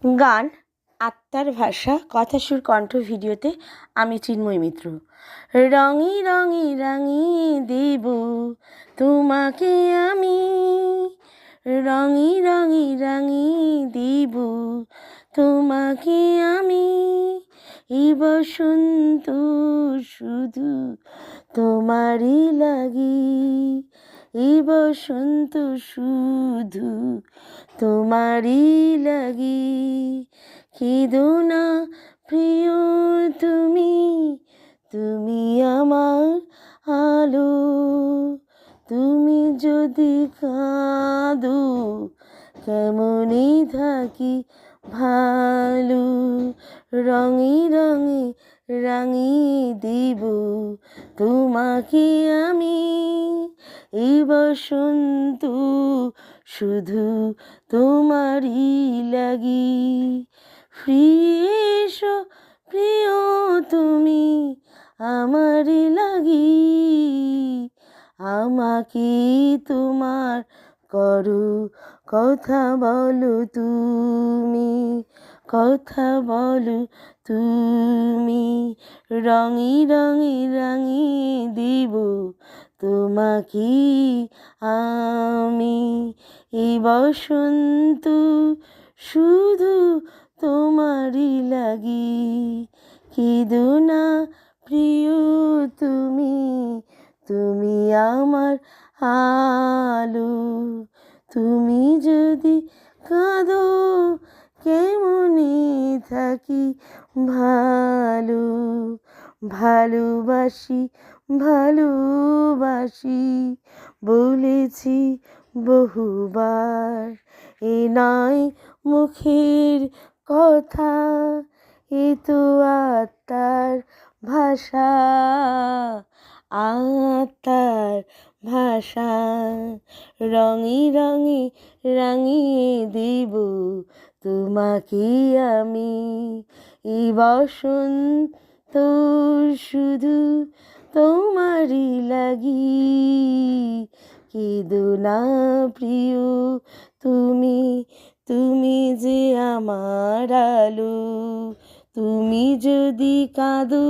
গান আত্মার ভাষা কথা সুর কণ্ঠ ভিডিওতে আমি চিন্ময় মিত্র। রঙে রঙে রাঙিয়ে দেব তোমাকে আমি, রঙে রঙে রাঙিয়ে দেব তোমাকে আমি। এই বসন্ত শুধু তোমারই লাগি, এই বসন্ত শুধু তোমারই লাগি। কেঁদো না প্রিয় তুমি, তুমি আমার আলো, তুমি যদি কাঁদো কেমনই থাকি ভালো। রঙে রঙে রাঙিয়ে দেব তোমাকে আমি, এই বসন্ত শুধু তোমারই লাগি। ফিরে এসো প্রিয় তুমি আমারই লাগি, আমাকে তোমার করো কথা বলো তুমি, কথা বলো তুমি। রঙে রঙে রাঙিয়ে দেব তোমাকে আমি, এই বসন্ত শুধু তোমারই লাগি। কেঁদো না প্রিয় তুমি, তুমি আমার আলো, তুমি যদি কাঁদো কেমনে থাকি ভালো। ভালোবাসি ভালোবাসি বলেছি বহুবার, এ নয় মুখের কথা, এ তো আত্মার ভাষা, আত্মার ভাষা। রঙে রঙে রাঙিয়ে দেব তোমাকে আমি, এই বসন্ত শুধু তোমারই লাগি। কেঁদো না প্রিয় তুমি, তুমি যে আমার আলো, তুমি যদি কাঁদো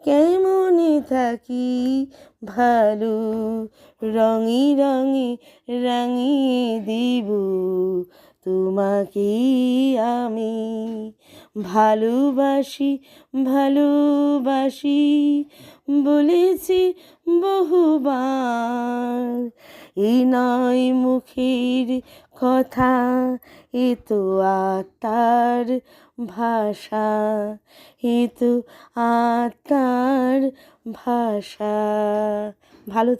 কেমনে থাকি ভালো। রঙে রঙে রাঙিয়ে দেব তোমাকে আমি, ভালোবাসি ভালোবাসি বলেছি বহুবার, এ নয় মুখের কথা, এ তো আত্মার ভাষা, এ তো আত্মার ভাষা। ভালো